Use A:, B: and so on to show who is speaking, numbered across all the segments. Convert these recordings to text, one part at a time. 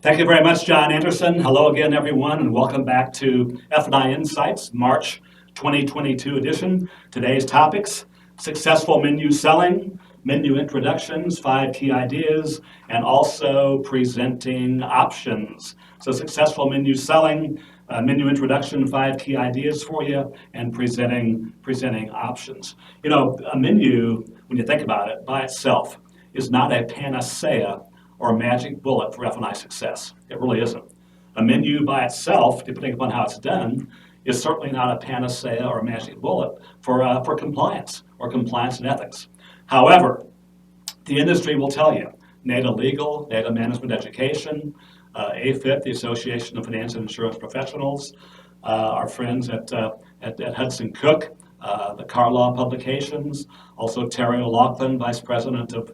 A: Thank you very much, John Anderson. Hello again, everyone, and welcome back to F&I Insights March 2022 edition. Today's topics: successful menu selling, menu introductions, 5 key ideas, and also presenting options. So successful menu selling, menu introduction, 5 key ideas for you, and presenting options. You know, a menu, when you think about it, by itself is not a panacea or a magic bullet for F&I success. It really isn't. A menu by itself, depending upon how it's done, is certainly not a panacea or a magic bullet for compliance or compliance and ethics. However, the industry will tell you, NADA Legal, NADA Management Education, AFIP, the Association of Finance and Insurance Professionals, our friends at Hudson Cook, the Carlaw Publications, also Terry O'Loughlin, Vice President of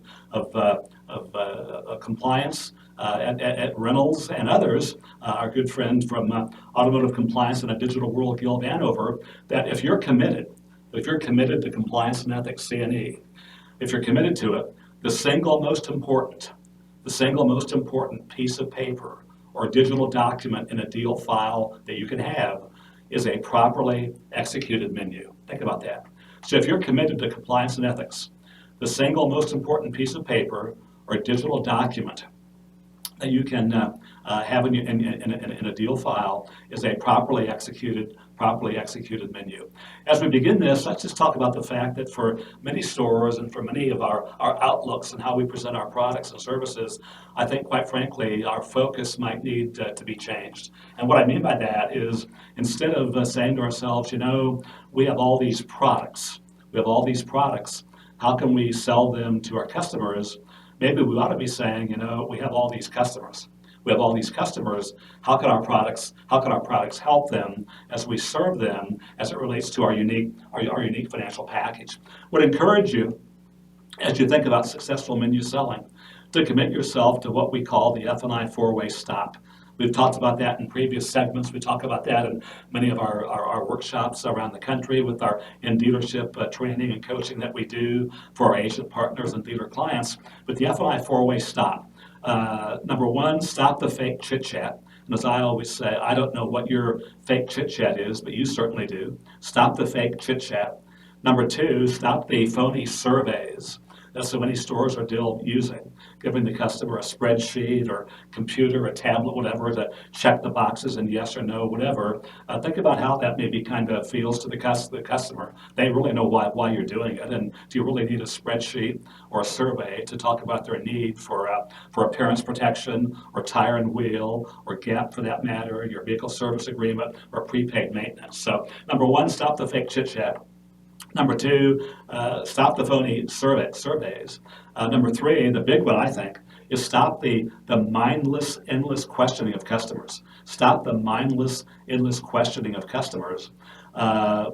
A: Compliance at Reynolds, and others, our good friend from Automotive Compliance and a Digital World Guild Hanover, that if you're committed to compliance and ethics, C&E, if you're committed to it, the single most important piece of paper or digital document in a deal file that you can have is a properly executed menu. Think about that. So if you're committed to compliance and ethics, the single most important piece of paper or digital document that you can have in a deal file is a properly executed menu. As we begin this, let's just talk about the fact that for many stores and for many of our outlooks and how we present our products and services, I think, quite frankly, our focus might need to be changed. And what I mean by that is, instead of saying to ourselves, you know, we have all these products, how can we sell them to our customers? Maybe we ought to be saying, you know, we have all these customers. How can our products help them as we serve them as it relates to our unique financial package? Would encourage you, as you think about successful menu selling, to commit yourself to what we call the F&I 4-way stop. We've talked about that in previous segments. We talk about that in many of our workshops around the country with our in-dealership training and coaching that we do for our agent partners and dealer clients. But the F&I 4-way stop. Number one, stop the fake chit-chat. And as I always say, I don't know what your fake chit-chat is, but you certainly do. Stop the fake chit-chat. Number two, stop the phony surveys that so many stores are still using, giving the customer a spreadsheet or computer, a tablet, whatever, to check the boxes and yes or no, whatever. Think about how that maybe kind of feels to the customer. They really know why you're doing it, and do you really need a spreadsheet or a survey to talk about their need for appearance protection or tire and wheel or GAP for that matter, your vehicle service agreement or prepaid maintenance? So number one, stop the fake chit-chat. Number two, stop the phony surveys. Number three, the big one, I think, is stop the mindless, endless questioning of customers. Stop the mindless, endless questioning of customers.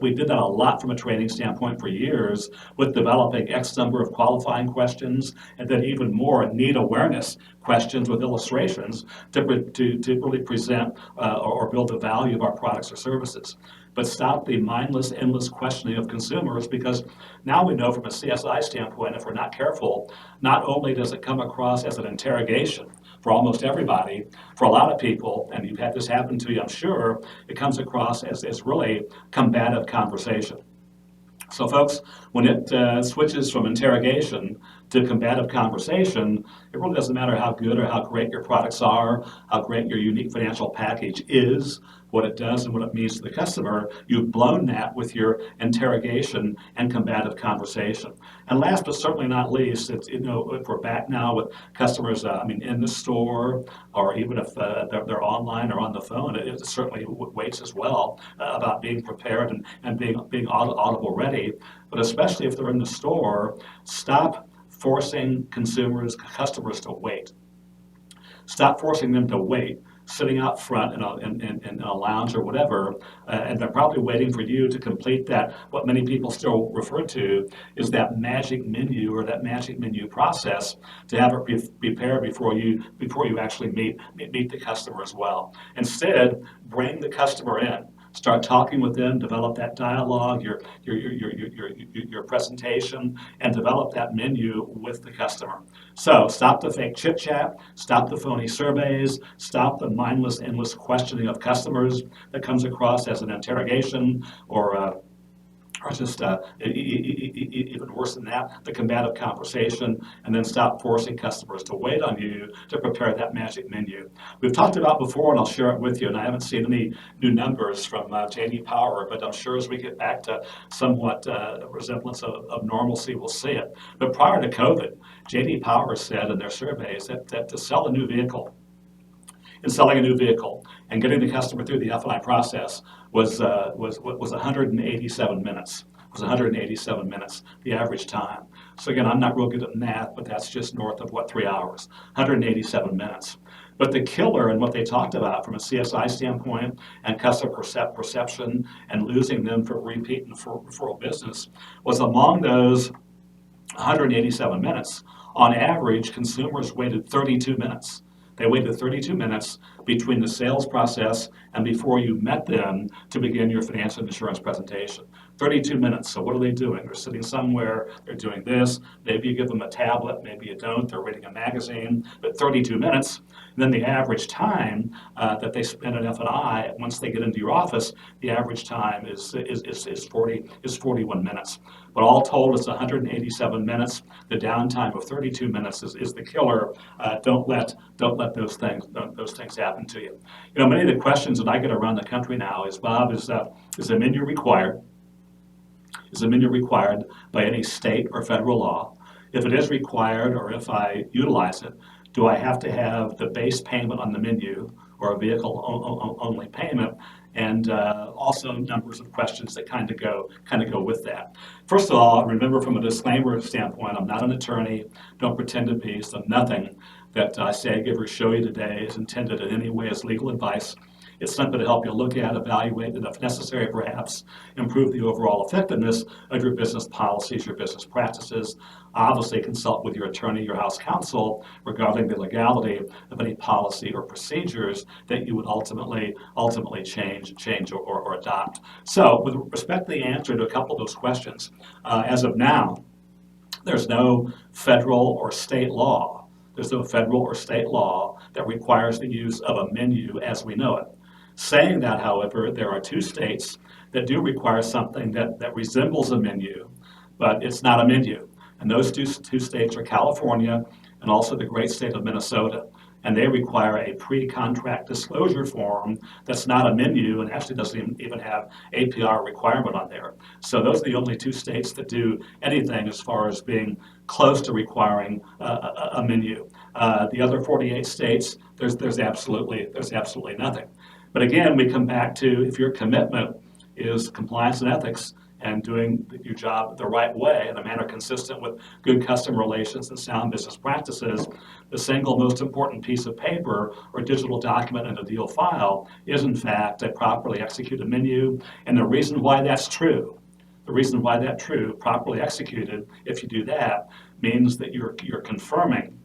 A: We did that a lot from a training standpoint for years with developing X number of qualifying questions and then even more need awareness questions with illustrations to really present or build the value of our products or services. But stop the mindless, endless questioning of consumers, because now we know from a CSI standpoint, if we're not careful, not only does it come across as an interrogation for almost everybody, for a lot of people, and you've had this happen to you, I'm sure, it comes across as really combative conversation. So folks, when it switches from interrogation to combative conversation, it really doesn't matter how good or how great your products are, how great your unique financial package is, what it does and what it means to the customer. You've blown that with your interrogation and combative conversation. And last but certainly not least, it's, you know, if we're back now with customers, in the store, or even if they're online or on the phone, it certainly weights as well about being prepared and being audible ready. But especially if they're in the store, stop forcing customers to wait. Stop forcing them to wait, sitting out front in a lounge or whatever, and they're probably waiting for you to complete that. What many people still refer to is that magic menu or that magic menu process, to have it prepared before you actually meet the customer as well. Instead, bring the customer in. Start talking with them, develop that dialogue, your presentation, and develop that menu with the customer. So stop the fake chit chat, stop the phony surveys, stop the mindless, endless questioning of customers that comes across as an interrogation or just even worse than that, the combative conversation, and then stop forcing customers to wait on you to prepare that magic menu. We've talked about before, and I'll share it with you, and I haven't seen any new numbers from J.D. Power, but I'm sure as we get back to somewhat resemblance of normalcy, we'll see it. But prior to COVID, J.D. Power said in their surveys that to sell a new vehicle, in selling a new vehicle and getting the customer through the F&I process was 187 minutes. It was 187 minutes, the average time. So again, I'm not real good at math, but that's just north of 3 hours, 187 minutes. But the killer and what they talked about from a CSI standpoint and customer perception and losing them for repeat and referral business was among those 187 minutes. On average, consumers waited 32 minutes. They waited 32 minutes between the sales process and before you met them to begin your financial insurance presentation. 32 minutes. So what are they doing? They're sitting somewhere, they're doing this. Maybe you give them a tablet, maybe you don't. They're reading a magazine, but 32 minutes. And then the average time that they spend at F&I, once they get into your office, the average time is 41 minutes. But all told, it's 187 minutes. The downtime of 32 minutes is the killer. Don't let those things happen to you. You know, many of the questions that I get around the country now is, Bob, is a menu required? Is a menu required by any state or federal law? If it is required, or if I utilize it, do I have to have the base payment on the menu or a vehicle only payment? And also numbers of questions that kind of go with that. First of all, remember from a disclaimer standpoint, I'm not an attorney, don't pretend to be, so nothing that I say, give, or show you today is intended in any way as legal advice. It's something to help you look at, evaluate, and if necessary, perhaps improve the overall effectiveness of your business policies, your business practices. Obviously, consult with your attorney, your house counsel regarding the legality of any policy or procedures that you would ultimately change or adopt. So, with respect to the answer to a couple of those questions, as of now, there's no federal or state law. There's no federal or state law that requires the use of a menu as we know it. Saying that, however, there are 2 states that do require something that resembles a menu, but it's not a menu. And those two states are California and also the great state of Minnesota. And they require a pre-contract disclosure form that's not a menu and actually doesn't even have APR requirement on there. So those are the only 2 states that do anything as far as being close to requiring a menu. The other 48 states, there's absolutely nothing. But again, we come back to if your commitment is compliance and ethics and doing your job the right way in a manner consistent with good customer relations and sound business practices, the single most important piece of paper or digital document in a deal file is in fact a properly executed menu. And the reason why that's true, properly executed, if you do that, means that you're confirming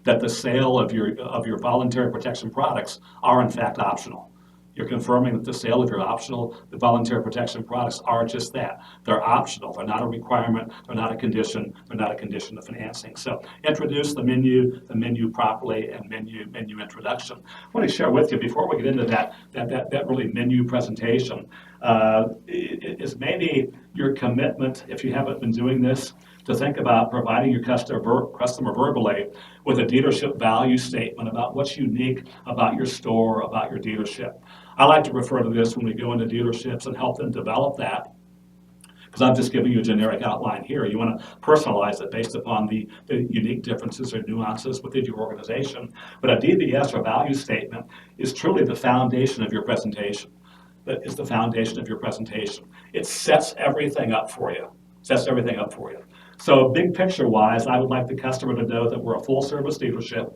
A: that the sale of your voluntary protection products are in fact optional. You're confirming that the sale of the voluntary protection products are just that. They're optional. They're not a requirement. They're not a condition. They're not a condition of financing. So introduce the menu properly, and menu introduction. I want to share with you before we get into that really menu presentation is maybe your commitment, if you haven't been doing this, to think about providing your customer verbally with a dealership value statement about what's unique about your store, about your dealership. I like to refer to this when we go into dealerships and help them develop that, because I'm just giving you a generic outline here. You want to personalize it based upon the unique differences or nuances within your organization. But a DVS or value statement is truly the foundation of your presentation. That is the foundation of your presentation. It sets everything up for you. So big picture wise, I would like the customer to know that we're a full service dealership.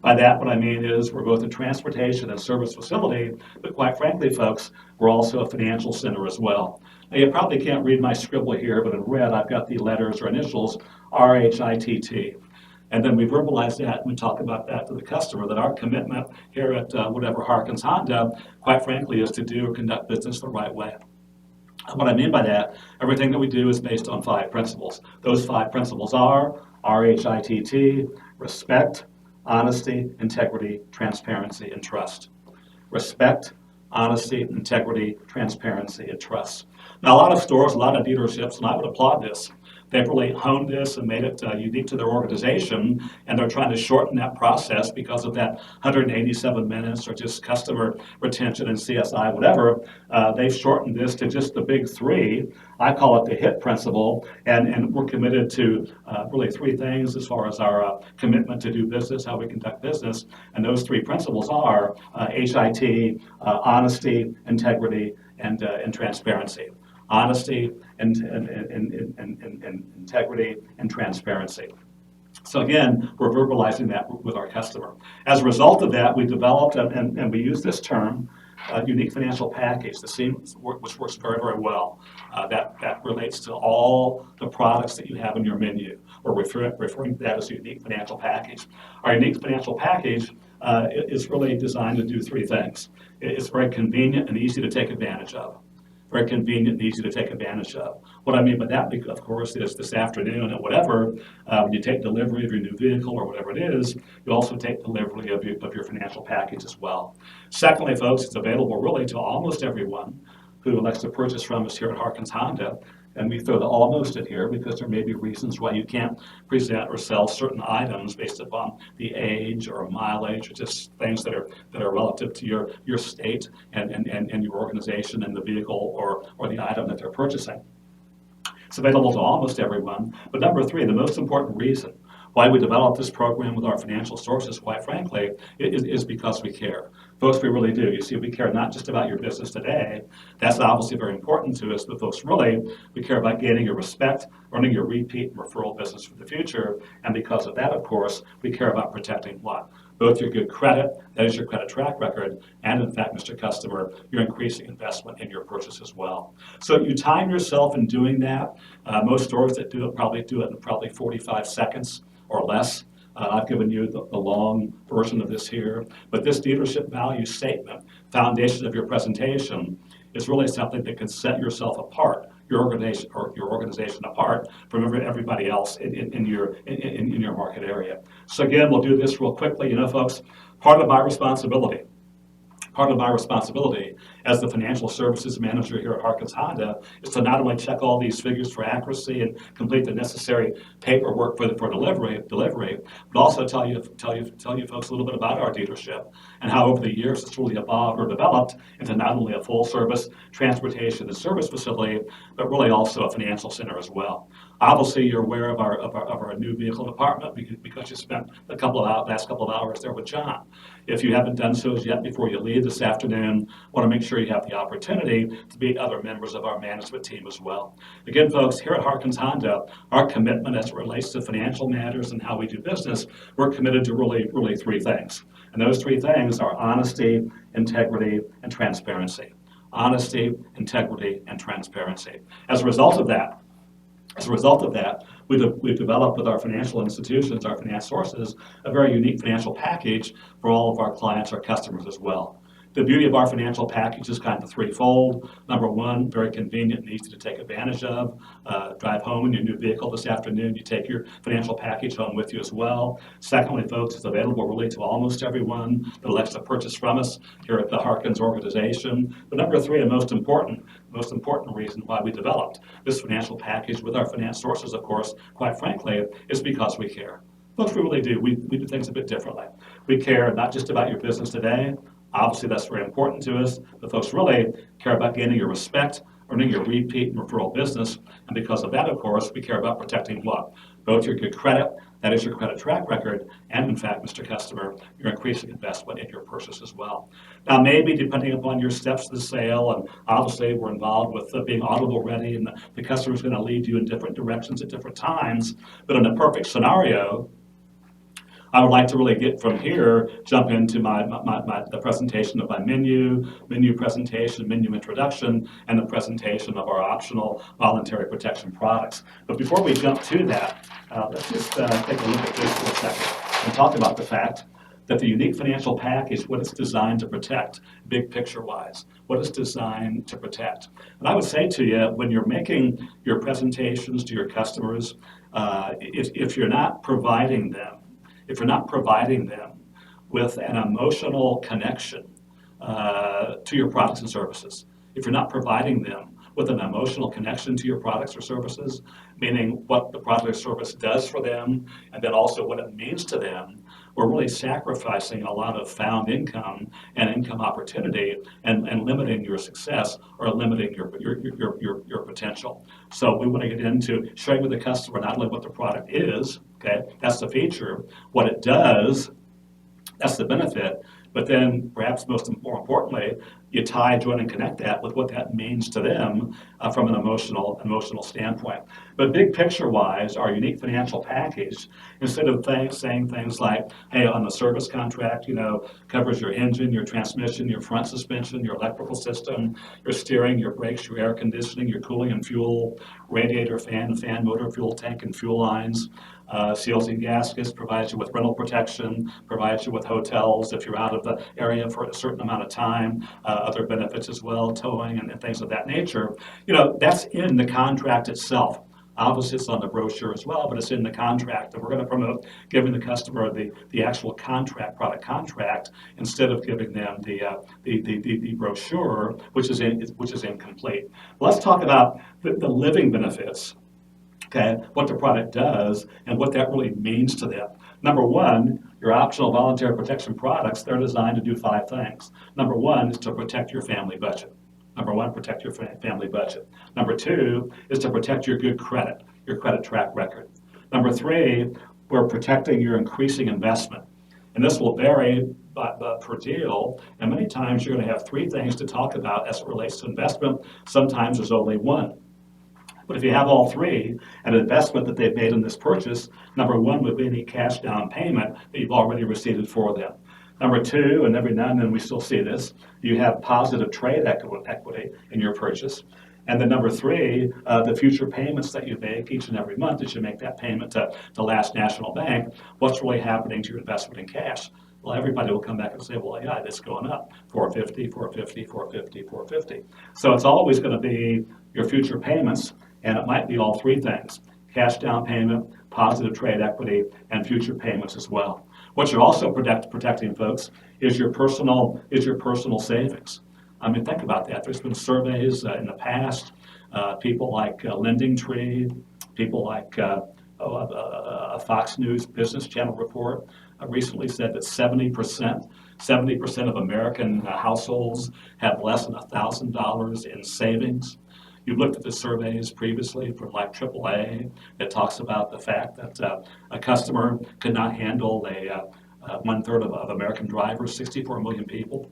A: By that, what I mean is we're both a transportation and service facility, but quite frankly, folks, we're also a financial center as well. Now, you probably can't read my scribble here, but in red, I've got the letters or initials, RHITT. And then we verbalize that and we talk about that to the customer, that our commitment here at whatever Harkins Honda, quite frankly, is to do or conduct business the right way. And what I mean by that, everything that we do is based on 5 principles. Those 5 principles are RHITT, respect, honesty, integrity, transparency, and trust. Respect, honesty, integrity, transparency, and trust. Now, a lot of stores, a lot of dealerships, and I would applaud this, they've really honed this and made it unique to their organization, and they're trying to shorten that process because of that 187 minutes or just customer retention and CSI, whatever. They've shortened this to just the big 3. I call it the HIT principle, and we're committed to really 3 things as far as our commitment to do business, how we conduct business, and those 3 principles are HIT, honesty, integrity, and transparency. Honesty and integrity and transparency. So again, we're verbalizing that with our customer. As a result of that, we developed, and we use this term, unique financial package, which works very, very well. That relates to all the products that you have in your menu. We're referring to that as a unique financial package. Our unique financial package is really designed to do 3 things. It's very convenient and easy to take advantage of. Very convenient and easy to take advantage of. What I mean by that, of course, is this afternoon at whatever, when you take delivery of your new vehicle or whatever it is, you also take delivery of your financial package as well. Secondly, folks, it's available really to almost everyone who elects to purchase from us here at Harkins Honda. And we throw the almost in here because there may be reasons why you can't present or sell certain items based upon the age or mileage or just things that are relative to your state and your organization and the vehicle or the item that they're purchasing. It's available to almost everyone. But number 3, the most important reason why we developed this program with our financial sources, quite frankly, is because we care. Folks, we really do. You see, we care not just about your business today. That's obviously very important to us, but folks, really, we care about gaining your respect, earning your repeat and referral business for the future. And because of that, of course, we care about protecting what? Both your good credit, that is your credit track record, and in fact, Mr. Customer, your increasing investment in your purchase as well. So you time yourself in doing that. Most stores that do it probably do it in probably 45 seconds or less. I've given you the long version of this here, but this dealership value statement, foundation of your presentation, is really something that can set yourself apart, your organization apart from everybody else in your market area. So again, we'll do this real quickly. You know, folks, part of my responsibility as the financial services manager here at Harkins Honda is to not only check all these figures for accuracy and complete the necessary paperwork for delivery, but also tell you folks a little bit about our dealership and how over the years it's really evolved or developed into not only a full service transportation and service facility, but really also a financial center as well. Obviously, you're aware of our new vehicle department because you spent last couple of hours there with John. If you haven't done so yet before you leave this afternoon, I want to make sure you have the opportunity to meet other members of our management team as well. Again, folks, here at Harkins Honda, our commitment as it relates to financial matters and how we do business, we're committed to really 3 things. And those 3 things are honesty, integrity, and transparency. Honesty, integrity, and transparency. As a result of that, we've developed with our financial institutions, our finance sources, a very unique financial package for all of our clients, our customers as well. The beauty of our financial package is kind of threefold. Number 1, very convenient and easy to take advantage of. Drive home in your new vehicle this afternoon, you take your financial package home with you as well. Secondly, folks, it's available really to almost everyone that elects to purchase from us here at the Harkins organization. But number 3, and most important reason why we developed this financial package with our finance sources, of course, quite frankly, is because we care. Folks, we really do. We do things a bit differently. We care not just about your business today. Obviously, that's very important to us, but folks really care about gaining your respect, earning your repeat and referral business, and because of that, of course, we care about protecting what? Both your good credit, that is your credit track record, and in fact, Mr. Customer, your increasing investment in your purchase as well. Now, maybe depending upon your steps to the sale, and obviously we're involved with being audible ready, and the customer's going to lead you in different directions at different times, but in a perfect scenario, I would like to really get from here, jump into the presentation of my menu presentation, menu introduction, and the presentation of our optional voluntary protection products. But before we jump to that, let's just take a look at this for a second and talk about the fact that the unique financial package, what it's designed to protect, big picture-wise, what it's designed to protect. And I would say to you, when you're making your presentations to your customers, if you're not providing them with an emotional connection to your products and services, if you're not providing them with an emotional connection to your products or services, meaning what the product or service does for them, and then also what it means to them, we're really sacrificing a lot of found income and income opportunity and limiting your success or limiting your potential. So we want to get into sharing with the customer not only what the product is, okay, that's the feature, what it does, that's the benefit, but then perhaps more importantly, you tie, join, and connect that with what that means to them from an emotional standpoint. But big picture-wise, our unique financial package, instead of saying things like, hey, on the service contract, covers your engine, your transmission, your front suspension, your electrical system, your steering, your brakes, your air conditioning, your cooling and fuel, radiator, fan motor, fuel tank, and fuel lines. Seals and gaskets, provides you with rental protection, provides you with hotels if you're out of the area for a certain amount of time, other benefits as well, towing and things of that nature. That's in the contract itself. Obviously, it's on the brochure as well, but it's in the contract. And we're going to promote giving the customer the actual product contract, instead of giving them the brochure, which is incomplete. Let's talk about the living benefits. Okay, what the product does and what that really means to them. Number one, your optional voluntary protection products, they're designed to do 5 things. Number one is to protect your family budget. Protect your family budget. Number 2 is to protect your good credit, your credit track record. Number 3, we're protecting your increasing investment. And this will vary per deal, and many times you're going to have 3 things to talk about as it relates to investment. Sometimes there's only 1. But if you have all 3, an investment that they've made in this purchase, number 1 would be any cash down payment that you've already received for them. Number 2, and every now and then we still see this, you have positive trade equity in your purchase. And then number 3, the future payments that you make each and every month as you make that payment to Last National Bank, what's really happening to your investment in cash? Well, everybody will come back and say, well, yeah, it's going up, 450, 450, 450, 450. So it's always going to be your future payments, and it might be all 3 things: cash down payment, positive trade equity, and future payments as well. What you're also protecting, folks, is your personal savings. I mean, think about that. There's been surveys in the past, people like LendingTree, people like a Fox News Business Channel report recently said that 70% of American households have less than $1,000 in savings. You've looked at the surveys previously from like AAA that talks about the fact that a customer could not handle 1/3 of American drivers, 64 million people.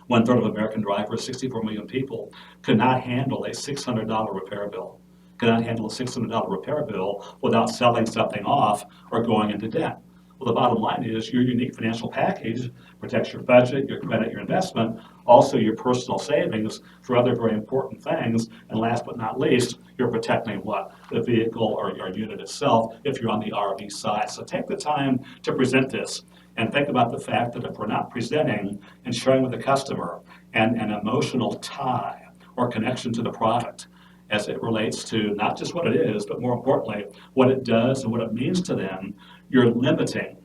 A: 1/3 of American drivers, 64 million people, could not handle a $600 repair bill. Could not handle a $600 repair bill without selling something off or going into debt. Well, the bottom line is your unique financial package protects your budget, your credit, your investment, also your personal savings for other very important things. And last but not least, you're protecting what? The vehicle or your unit itself if you're on the RV side. So take the time to present this and think about the fact that if we're not presenting and sharing with the customer an emotional tie or connection to the product as it relates to not just what it is, but more importantly, what it does and what it means to them, you're limiting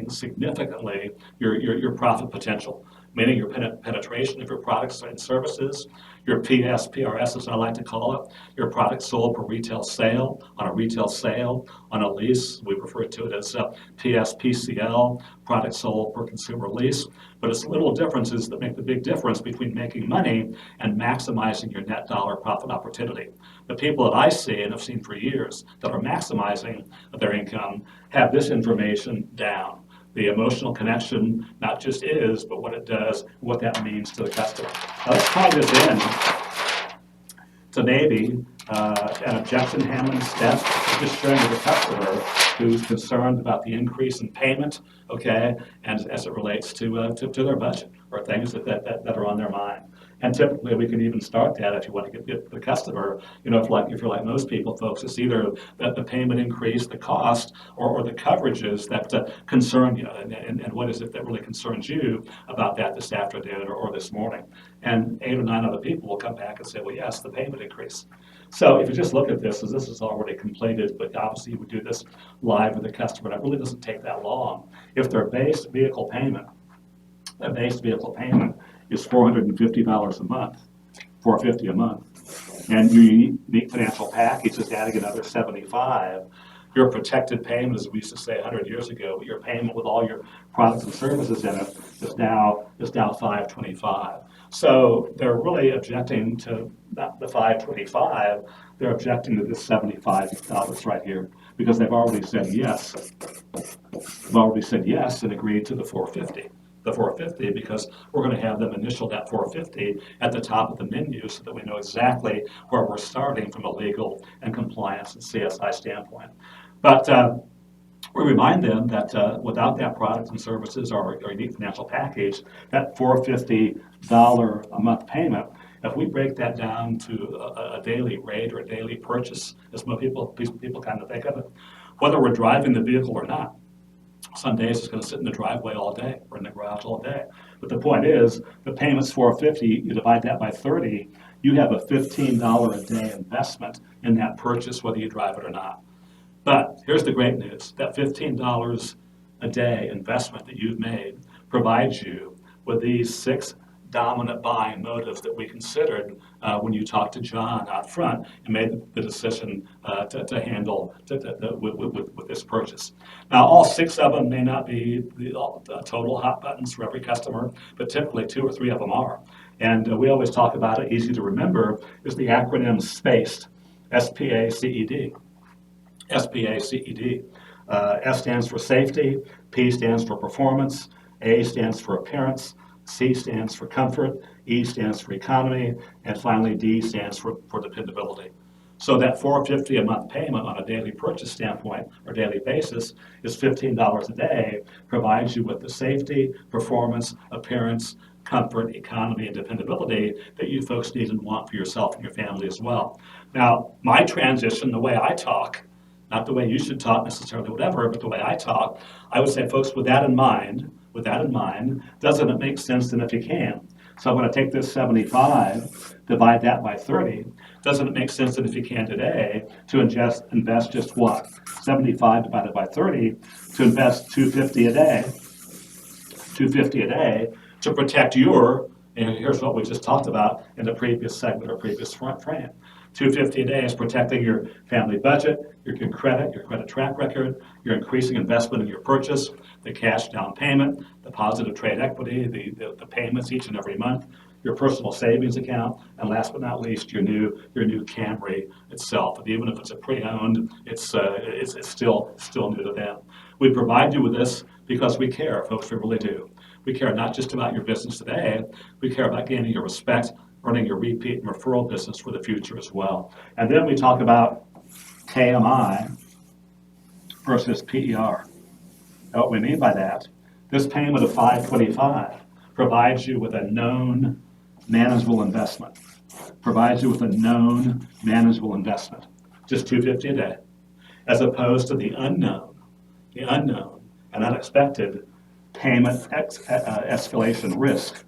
A: significantly your profit potential, meaning your penetration of your products and services, your PRS, as I like to call it, your product sold per retail sale, on a lease, we refer to it as PSPCL, product sold per consumer lease. But it's little differences that make the big difference between making money and maximizing your net dollar profit opportunity. The people that I see and have seen for years that are maximizing their income have this information down. The emotional connection not just is, but what it does, what that means to the customer. Now let's tie this in to maybe an objection handling step, just sharing with the customer who's concerned about the increase in payment, okay, and as it relates to their budget or things that are on their mind. And typically, we can even start that if you want to get the customer, if you're like most people, folks, it's either the payment increase, the cost, or the coverages that concern you, and what is it that really concerns you about that this afternoon or this morning. And 8 or 9 other people will come back and say, well, yes, the payment increase. So if you just look at this, as this is already completed, but obviously you would do this live with the customer, and it really doesn't take that long. If their base vehicle payment is $450 a month, $450 a month, and your unique financial package is adding another $75. Your protected payment, as we used to say 100 years ago, your payment with all your products and services in it is now $525. So they're really objecting to not the $525. They're objecting to this $75 right here because they've already said yes. They've already said yes and agreed to the $450. The $450 because we're going to have them initial that $450 at the top of the menu so that we know exactly where we're starting from a legal and compliance and CSI standpoint. But we remind them that without that product and services or unique financial package, that $450 a month payment, if we break that down to a daily rate or a daily purchase, as most people kind of think of it, whether we're driving the vehicle or not, some days it's going to sit in the driveway all day or in the garage all day. But the point is, the payment's $450, you divide that by 30, you have a $15 a day investment in that purchase, whether you drive it or not. But here's the great news. That $15 a day investment that you've made provides you with these 6 dominant buying motives that we considered when you talked to John out front and made the decision to handle with this purchase. Now, all 6 of them may not be the total hot buttons for every customer, but typically 2 or 3 of them are. And we always talk about it, easy to remember, is the acronym SPACED, S-P-A-C-E-D. S-P-A-C-E-D. S stands for safety, P stands for performance, A stands for appearance, C stands for comfort, E stands for economy, and finally D stands for dependability. So that $450 a month payment on a daily purchase standpoint or daily basis is $15 a day, provides you with the safety, performance, appearance, comfort, economy, and dependability that you folks need and want for yourself and your family as well. Now, my transition, the way I talk, not the way you should talk necessarily, whatever, but the way I talk, I would say, folks, with that in mind, doesn't it make sense then if you can? So I'm going to take this 75, divide that by 30. Doesn't it make sense that if you can today to invest just what? 75 divided by 30 to invest $250 a day. $250 a day to protect your, and here's what we just talked about in the previous segment or previous frame. $250 a day is protecting your family budget, your credit track record, your increasing investment in your purchase, the cash down payment, the positive trade equity, the payments each and every month, your personal savings account, and last but not least, your new Camry itself. And even if it's a pre-owned, it's still new to them. We provide you with this because we care, folks. We really do. We care not just about your business today. We care about gaining your respect, earning your repeat and referral business for the future as well. And then we talk about KMI versus PER. Now, what we mean by that, this payment of $525 provides you with a known manageable investment. Provides you with a known manageable investment, just $250 a day, as opposed to the unknown and unexpected payment escalation risk,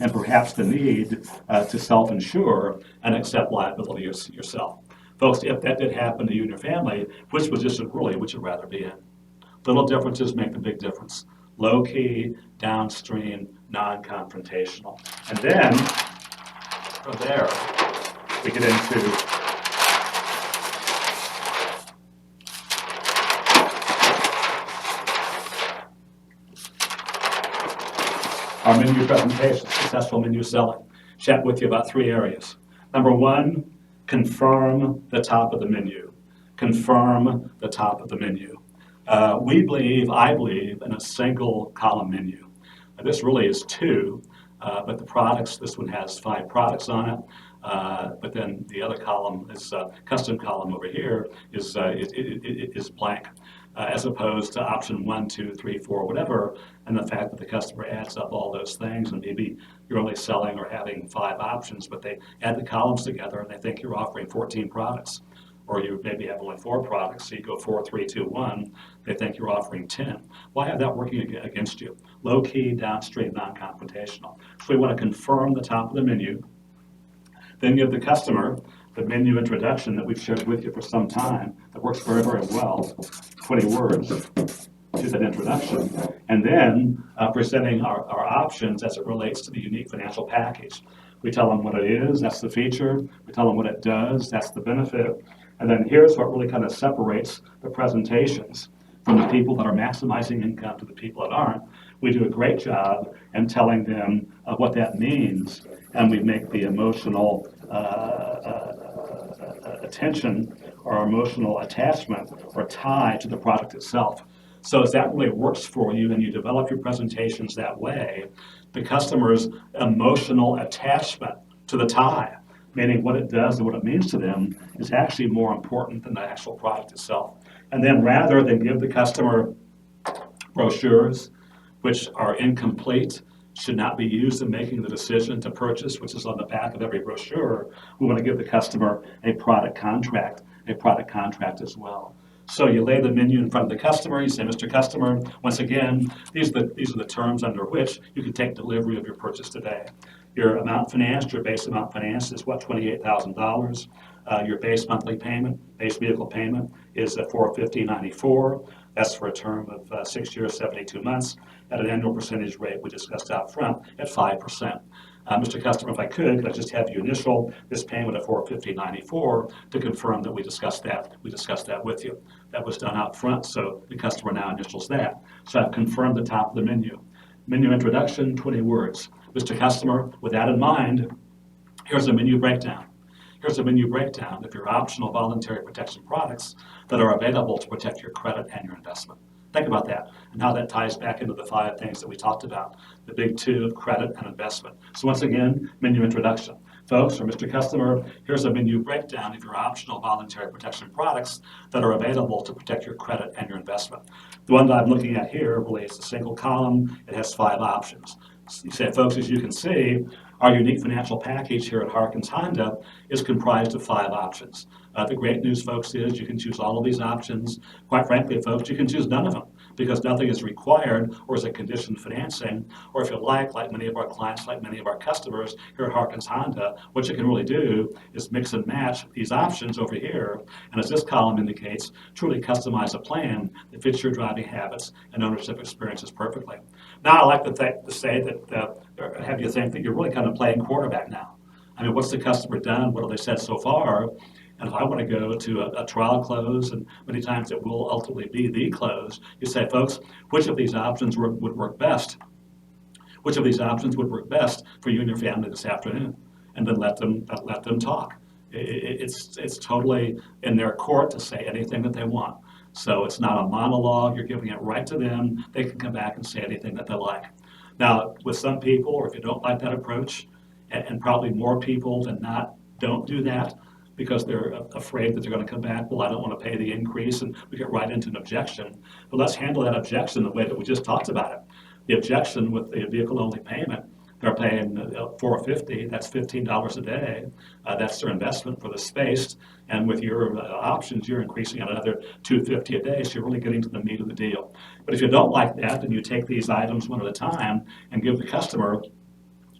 A: and perhaps the need to self-insure and accept liability yourself. Folks, if that did happen to you and your family, which position really would you rather be in? Little differences make the big difference. Low-key, downstream, non-confrontational. And then, from there, we get into our menu presentation, successful menu selling. Chat with you about 3 areas. Number 1, confirm the top of the menu. Confirm the top of the menu. I believe, in a single column menu. This really is 2, but the products, this one has 5 products on it. but then the other column is custom column over here is blank, as opposed to option 1, 2, 3, 4, whatever, and the fact that the customer adds up all those things, and maybe you're only selling or having 5 options, but they add the columns together and they think you're offering 14 products. Or you maybe have only 4 products, so you go 4, 3, 2, 1, they think you're offering 10. Why have that working against you? Low key, downstream, non-confrontational. So we want to confirm the top of the menu, then give the customer the menu introduction that we've shared with you for some time that works very, very well, 20 words to that introduction, and then presenting our options as it relates to the unique financial package. We tell them what it is, that's the feature. We tell them what it does, that's the benefit. And then here's what really kind of separates the presentations from the people that are maximizing income to the people that aren't. We do a great job in telling them what that means, and we make the emotional attention or emotional attachment or tie to the product itself. So as that really works for you and you develop your presentations that way, the customer's emotional attachment to the tie, meaning what it does and what it means to them, is actually more important than the actual product itself. And then rather than give the customer brochures, which are incomplete, should not be used in making the decision to purchase, which is on the back of every brochure, we want to give the customer a product contract as well. So you lay the menu in front of the customer, you say, Mr. Customer, once again, these are the terms under which you can take delivery of your purchase today. Your amount financed, your base amount financed is what, $28,000. Your base monthly payment, base vehicle payment is $450.94. That's for a term of 6 years, 72 months, at an annual percentage rate we discussed out front at 5%. Mr. Customer, if I could I just have you initial this payment of $450.94 to confirm that we discussed that with you. That was done out front, so the customer now initials that. So I've confirmed the top of the menu. Menu introduction, 20 words. Mr. Customer, with that in mind, here's a menu breakdown. Here's a menu breakdown of your optional voluntary protection products that are available to protect your credit and your investment. Think about that and how that ties back into the 5 things that we talked about, the big 2 of credit and investment. So once again, menu introduction. Folks, for Mr. Customer, here's a menu breakdown of your optional voluntary protection products that are available to protect your credit and your investment. The one that I'm looking at here really is a single column. It has 5 options. You say, folks, as you can see, our unique financial package here at Harkins Honda is comprised of 5 options. The great news, folks, is you can choose all of these options. Quite frankly, folks, you can choose none of them because nothing is required or is a conditioned financing. Or if you like many of our clients, like many of our customers here at Harkins Honda, what you can really do is mix and match these options over here. And as this column indicates, truly customize a plan that fits your driving habits and ownership experiences perfectly. Now, I like to say that, have you think that you're really kind of playing quarterback now. I mean, what's the customer done? What have they said so far? And if I want to go to a trial close, and many times it will ultimately be the close, you say, folks, which of these options would work best? Which of these options would work best for you and your family this afternoon? And then let them talk. It's totally in their court to say anything that they want. So it's not a monologue. You're giving it right to them. They can come back and say anything that they like. Now, with some people, or if you don't like that approach, and probably more people than not don't do that because they're afraid that they're going to come back, well, I don't want to pay the increase, and we get right into an objection. But let's handle that objection the way that we just talked about it. The objection with the vehicle-only payment, they're paying $450, that's $15 a day. That's their investment for the space. And with your options, you're increasing at another $250 a day, so you're really getting to the meat of the deal. But if you don't like that, then you take these items one at a time and give the customer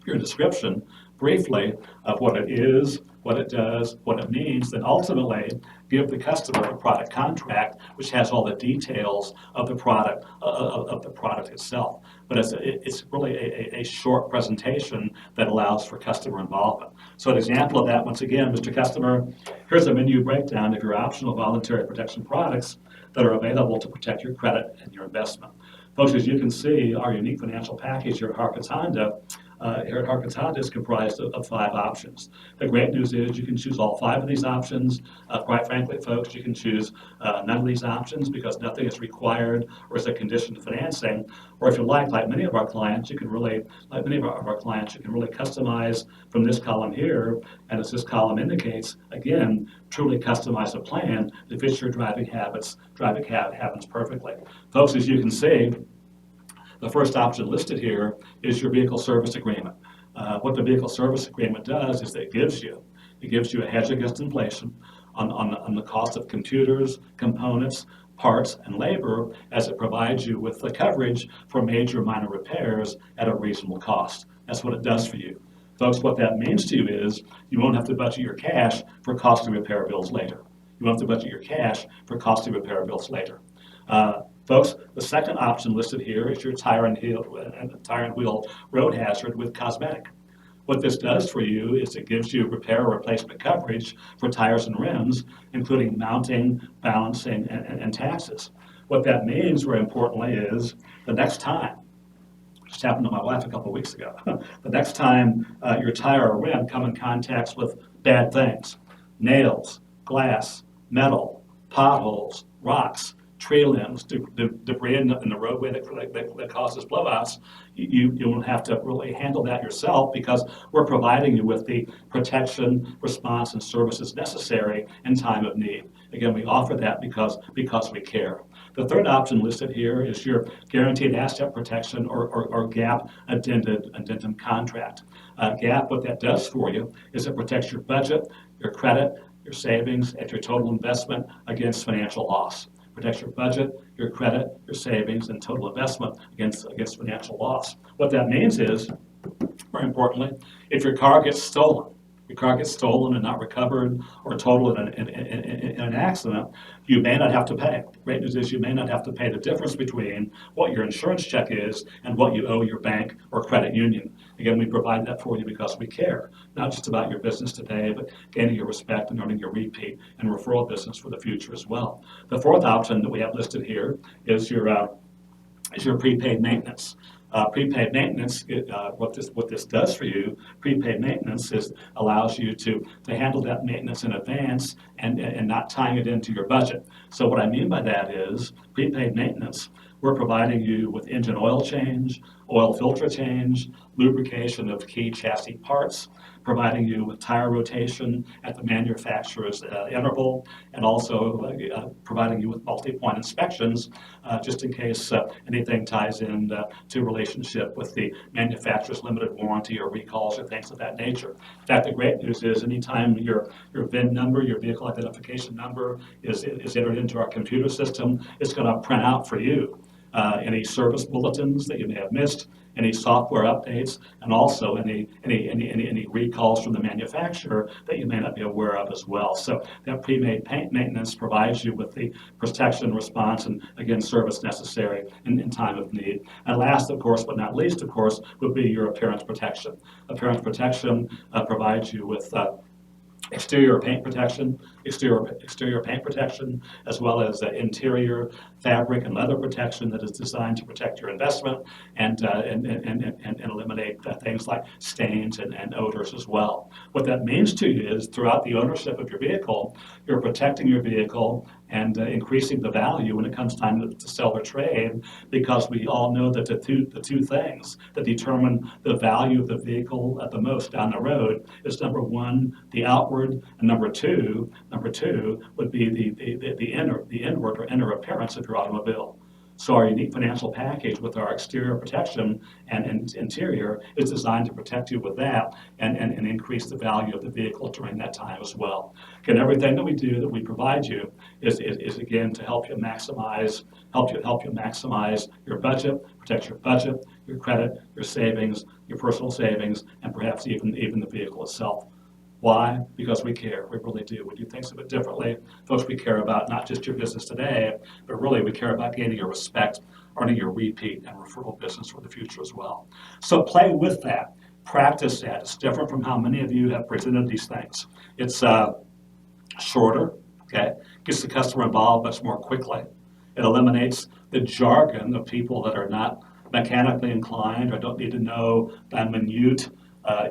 A: your description briefly of what it is, what it does, what it means, then ultimately give the customer a product contract which has all the details of the product itself. But it's really a short presentation that allows for customer involvement. So an example of that, once again, Mr. Customer, here's a menu breakdown of your optional voluntary protection products that are available to protect your credit and your investment. Folks, as you can see, our unique financial package here at Harkins Honda here at Harkins is comprised of 5 options. The great news is you can choose all 5 of these options. Quite frankly, folks, you can choose none of these options because nothing is required or is a condition to financing. Or if you like many of our clients, you can really, customize from this column here, and as this column indicates, again, truly customize a plan that fits your driving habits perfectly. Folks, as you can see, the first option listed here is your vehicle service agreement. What the vehicle service agreement does is it gives you a hedge against inflation on the cost of computers, components, parts, and labor, as it provides you with the coverage for major minor repairs at a reasonable cost. That's what it does for you. Folks, what that means to you is you won't have to budget your cash for costly repair bills later. You won't have to budget your cash for costly repair bills later. Folks, the second option listed here is your tire and wheel road hazard with cosmetic. What this does for you is it gives you repair or replacement coverage for tires and rims, including mounting, balancing, and taxes. What that means, very importantly, is the next time, just happened to my wife a couple of weeks ago, the next time your tire or rim come in contact with bad things, nails, glass, metal, potholes, rocks, tree limbs, debris in the roadway that causes blowouts, you won't have to really handle that yourself because we're providing you with the protection, response, and services necessary in time of need. Again, we offer that because we care. The third option listed here is your guaranteed asset protection or GAP addendum contract. GAP, what that does for you is it protects your budget, your credit, your savings, and your total investment against financial loss. Protects your budget, your credit, your savings, and total investment against financial loss. What that means is, very importantly, if your car gets stolen and not recovered or totaled in an accident, you may not have to pay. The great news is you may not have to pay the difference between what your insurance check is and what you owe your bank or credit union. Again, we provide that for you because we care, not just about your business today, but gaining your respect and earning your repeat and referral business for the future as well. The fourth option that we have listed here is your prepaid maintenance. Prepaid maintenance, what this does for you, prepaid maintenance allows you to handle that maintenance in advance and not tying it into your budget. So what I mean by that is prepaid maintenance, we're providing you with engine oil change, oil filter change, lubrication of key chassis parts, providing you with tire rotation at the manufacturer's interval, and also providing you with multi-point inspections just in case anything ties in to relationship with the manufacturer's limited warranty or recalls or things of that nature. In fact, the great news is anytime your VIN number, your vehicle identification number is entered into our computer system, it's going to print out for you any service bulletins that you may have missed, any software updates, and also any recalls from the manufacturer that you may not be aware of as well. So that prepaid maintenance provides you with the protection, response, and again, service necessary in time of need. And last, of course, but not least, of course, would be your appearance protection. Appearance protection provides you with exterior paint protection, as well as interior fabric and leather protection that is designed to protect your investment and eliminate things like stains and odors as well. What that means to you is throughout the ownership of your vehicle, you're protecting your vehicle and increasing the value when it comes time to sell or trade, because we all know that the two things that determine the value of the vehicle at the most down the road is number one, the outward, and number two would be the inward or inner appearance of your automobile. So our unique financial package with our exterior protection and interior is designed to protect you with that and increase the value of the vehicle during that time as well. Again, everything that we do, that we provide you is again to help you maximize your budget, protect your budget, your credit, your savings, your personal savings, and perhaps even the vehicle itself. Why? Because we care. We really do. We do things a bit differently. Folks, we care about not just your business today, but really we care about gaining your respect, earning your repeat and referral business for the future as well. So play with that. Practice that. It's different from how many of you have presented these things. It's shorter, okay? Gets the customer involved much more quickly. It eliminates the jargon of people that are not mechanically inclined or don't need to know the minute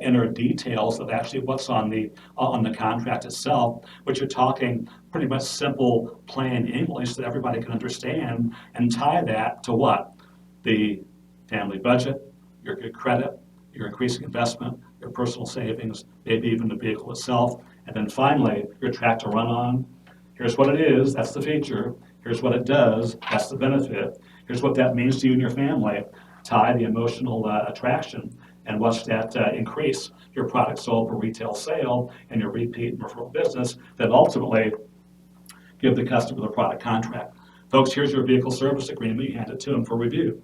A: inner details of actually what's on the contract itself, but you're talking pretty much simple, plain English that everybody can understand, and tie that to what? The family budget, your good credit, your increasing investment, your personal savings, maybe even the vehicle itself, and then finally, your track to run on. Here's what it is, that's the feature. Here's what it does, that's the benefit. Here's what that means to you and your family. Tie the emotional attraction and watch that increase your product sold per retail sale and your repeat and referral business that ultimately give the customer the product contract. Folks, here's your vehicle service agreement. You hand it to them for review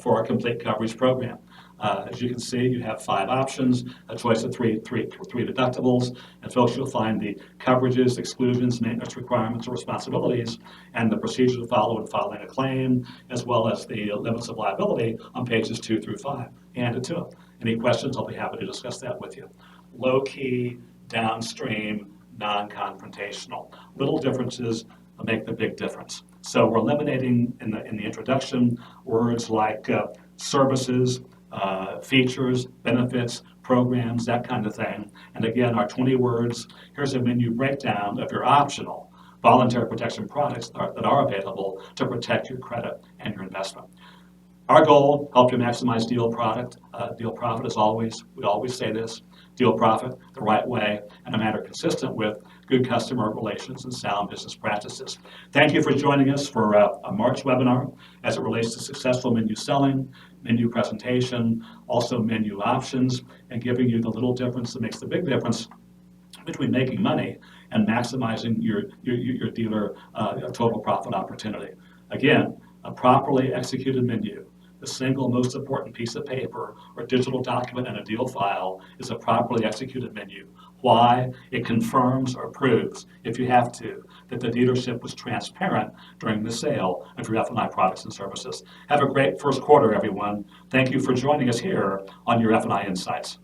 A: for our complete coverage program. As you can see, you have 5 options, a choice of three deductibles, and folks, you'll find the coverages, exclusions, maintenance requirements, or responsibilities, and the procedure to follow in filing a claim, as well as the limits of liability on pages 2 through 5. Hand it to them. Any questions, I'll be happy to discuss that with you. Low-key, downstream, non-confrontational. Little differences make the big difference. So we're eliminating in the introduction words like services, features, benefits, programs, that kind of thing. And again, our 20 words, here's a menu breakdown of your optional voluntary protection products that are available to protect your credit and your investment. Our goal, help you maximize deal profit as always. We always say this, deal profit the right way in a manner consistent with good customer relations and sound business practices. Thank you for joining us for a March webinar as it relates to successful menu selling, menu presentation, also menu options, and giving you the little difference that makes the big difference between making money and maximizing your dealer total profit opportunity. Again, a properly executed menu, the single most important piece of paper or digital document in a deal file, is a properly executed menu. Why? It confirms or proves, if you have to, that the dealership was transparent during the sale of your F&I products and services. Have a great first quarter, everyone. Thank you for joining us here on your F&I Insights.